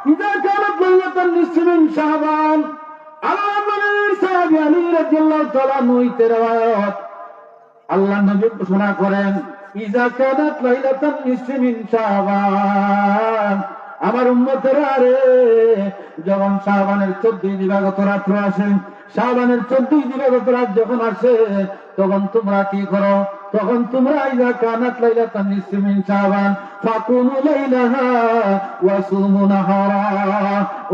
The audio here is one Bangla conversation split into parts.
ইযা কানাত লাইলাতুন নিসফি মিন শাবান। আল্লাহ নবীর সাহাবী আলী রাদিয়াল্লাহু তাআলা হইতে রওয়ায়াত, আল্লাহ নবী ঘোষণা করেন ইযা কানাত লাইলাতুন নিসফি মিন শাবান, আমার উম্মতেরা রে, যখন শাবানের 14 দিবাগত রাত্র আসে, শাবানের 14 দিবাগত রাত যখন আসে, তখন তোমরা কি করো? তখন তোমরা ইযা কানাত লাইলাতুন নিসফি মিন শাবান ফাকুমু লাইলাহা ওয়া সুমু নাহারা,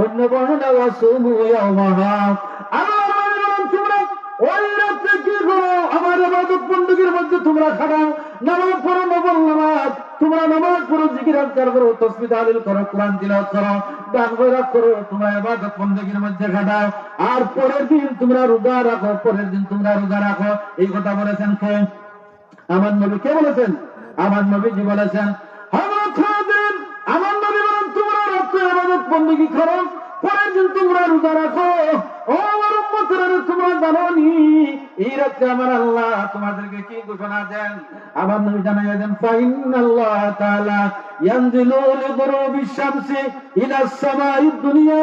অন্য বর্ণনা ওয়া সুমু ইয়াওমাহা। আল্লাহর বলেন তোমরা ওই রাতে কি করো? আমার ইবাদত বندگির মধ্যে তোমরা খাটাও, নামাজ পড়ো, নফল নামাজ, তোমরা নামাজ পড়ো, জিকির আজকার করো, তাসবিহ তাহলিল করো, কোরআন তিলাওয়াত করো, দান খয়রাত করো, তোমরা ইবাদত বندگির মধ্যে খাটাও। আর পরের দিন তোমরা রোজা রাখো, পরের দিন তোমরা রোজা রাখো। এই কথা বলেছেন কে? আমার নবী। কে বলেছেন? আমার নবীজি বলেছেন। আমার নবী বলেন তোমরা রাতে ইবাদত বندگি করো, পরের দিন তোমরা রোজা রাখো। ও আমার উম্মতেরা, তোমরা জানো নি এই রাতে আমার আল্লাহ তোমাদেরকে কি ঘোষণা দেন? আমার নবী জানাইয়া দেন ফাইনাল্লাহ তাআলা ইয়ানজিলু লিগুরুবিশ শামসি ইলাস সামাইদ দুনিয়া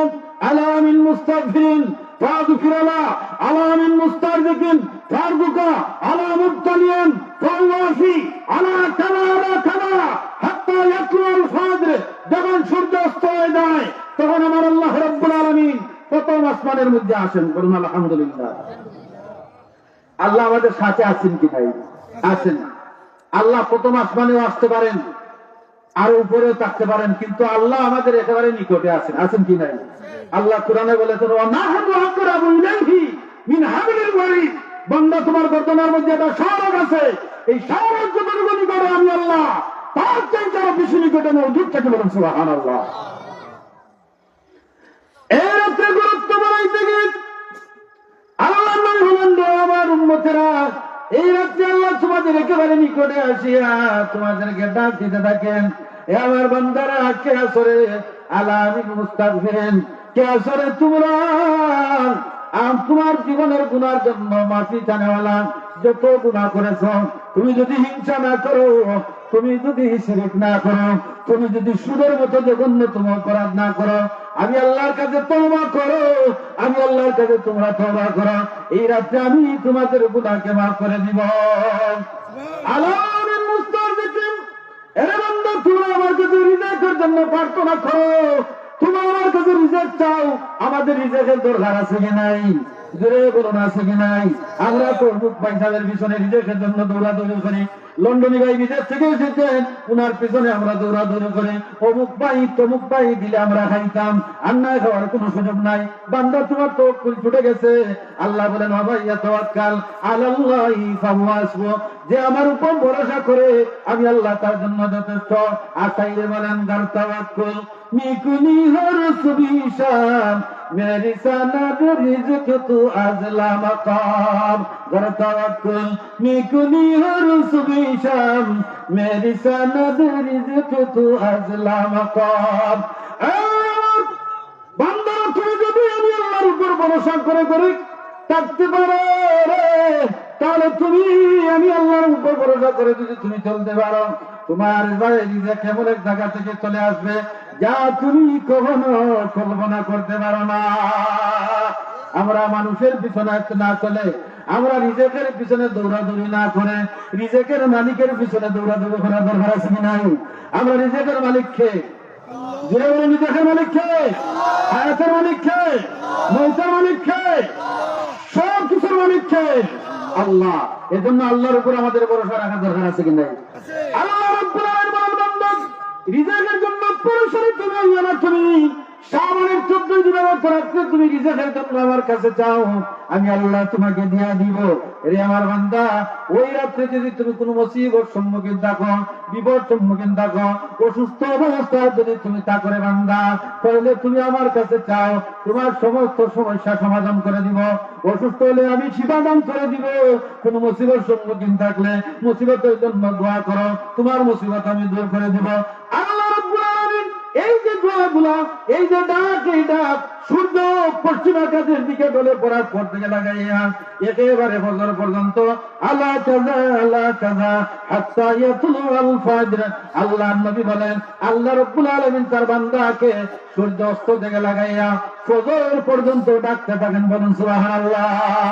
আলা মিন মুস্তাগফিরিন ফাগফির লা আলা মিন মুস্তারজিকিন ফারজুকা আলা মুবতালিয়ান ফাওয়াফি আলা কালা কালা হাত্তা ইয়াতলুল ফাজর। যখন সূর্য অস্ত হয়ে যায় তখন আমার আল্লাহ রাব্বুল আলামিন প্রথম আসমানের মধ্যে আসেন। বলুন আলহামদুলিল্লাহ। আল্লাহ আমাদের সাথে আছেন কি নাই? আছেন। আল্লাহ প্রথম আসমানেও আসতে পারেন, আর উপরেও থাকতে পারেন, কিন্তু আল্লাহ আমাদের একেবারে নিকটে আছেন। আছেন কি নাই? আল্লাহ কোরআনে বলেছেন ওয়া নাহনু আকরাবু ইলাইহি মিন হাবলিল ওয়ারিদ। বান্দা, তোমার গর্দনের মধ্যে একটা শাহরগ আছে, এই শাহরগ যতটুকু নিকটে আমি আল্লাহ, তার চাইতে আরো বেশি নিকটে মওজুদ থাকে। বলুন সুবহানাল্লাহ। এর একটা গুরুত্ব বাড়াইতে গিয়ে আল্লাহ নবী বলেন আমার উম্মতেরা, এই রাত্রে আল্লাহ তোমাদের একেবারে নিকটে আসিয়া তোমাদেরকে ডাক দিতে থাকেন, এ আমার বান্দারা কে আসরে আলা মিন মুস্তাগফিরিন, কে আসরে তোমরা তোমার জীবনের গুনার জন্য মাফি চানেওয়ালা, যত গুনাহ করেছো, তুমি যদি হিংসা না করো, তুমি যদি শিরক না করো, তুমি যদি সুদের মতো জঘন্যতম অপরাধ না করো, আমি আল্লাহর কাছে তওবা করো, আমি আল্লাহর কাছে তোমরা তওবা করো, এই রাতে আমি তোমাদের গুনাহকে মাফ করে দিব। আলামিন মুস্তাগফিরিন। এরে বান্দা, তোমরা আমার কাছে রিজিকের জন্য প্রার্থনা করো, তোমরা আমার কাছে রিজিক চাও। আমাদের রিজিকের দরকার আছে কি নাই? জোরে বলুন, আছে কি নাই? আমরা তো মুখ পয়সাদের পিছনে রিজিকের জন্য দৌড়াদৌড়ি করি। লন্ডনী ভাই বিদেশ থেকে এসেছেন, উনার পিছনে আমরা দৌড়াদৌড়ি করি। অমুক ভাই তমুক ভাই দিলে আমরা খাইতাম, আর না খাওয়ার কোনো সুযোগ নাই। বান্দা, তোমার তো ছুটে গেছে। আল্লাহ বলেন ওয়াবাইয়া তাওয়াক্কাল আলাল্লাহি ফাহুয়া হাসবুহ, যে আমার উপর ভরসা করে আমি আল্লাহ তার জন্য যথেষ্ট। আর তাইলে বলেন গার তাওয়াক্কুল মিকুনি হর সুবিশান মেরি সানাদ রিজক তু আজলা মাকাম। গার তাওয়াক্কুল মিকুনি হর সুবিশান মেরি সানাদ রিজক তু আজলা মাকাম। বান্দা, তুমি যদি আমি আল্লাহর উপর ভরসা করে থাকতে পারো, তাহলে তুমি আমি আল্লাহর উপর ভরসা করে যদি তুমি চলতে পারো, তোমার রিজিক কেমন এক জায়গা থেকে চলে আসবে যা তুমি কখনো কল্পনা করতে পারো না। আমরা মানুষের পিছনে না চলে, আমরা রিজিকের পিছনে দৌড়াদৌড়ি না করে রিজিকের মালিকের পিছনে দৌড়াদৌড়ি করার দরকার আছে কি নাই? আমরা রিজিকের মালিক কে? জোরে বলুন, রিজিকের মালিক কে? হায়াতের মালিক কে? মৌতের মালিক কে? সব কিছুর মালিক কে? আল্লাহ। এজন্য আল্লাহর উপর আমাদের ভরসা রাখার দরকার আছে কি নাই? আল্লাহ রাব্বুল আলামিন বলেন রিজিকের জন্য পরিশ্রম তুমি না, তুমি শাবানের 14 দিনের রাতে তুমি রিজিকের জন্য আমার কাছে চাও, আমি আল্লাহ তোমাকে দিয়া দিব। রে আমার বান্দা, ওই রাতে যদি তুমি কোনো মুসিবত সম্মুখীন থাকো, বিপদ সম্মুখীন থাকো, অসুস্থ অবস্থায় যদি তুমি তা করে বান্দা, তাহলে তুমি আমার কাছে চাও, তোমার সমস্ত সমস্যা সমাধান করে দিব। অসুস্থ হলে আমি শিফা দান করে দিব। কোন মুসিবত সম্মুখীন থাকলে মুসিবতের জন্য দোয়া করো, তোমার মুসিবত আমি দূর করে দিব। আল্লাহ রাব্বুল আলামিন এই যে দোয়াগুলা, এই যে ডাক, এই ডাক সূর্য পশ্চিম আকাশের দিকে ডলে পড়ার পর থেকে লাগাইয়া একেবারে ফজর পর্যন্ত আলা কাযা আলা কাযা হাত্তা ইয়াতুলু আল ফাজর। আল্লাহর নবী বলেন আল্লাহ রাব্বুল আলামিন তার বান্দাকে সূর্য অস্ত থেকে লাগাইয়া ফজর পর্যন্ত ডাকতে থাকেন। বলুন সুবহানাল্লাহ।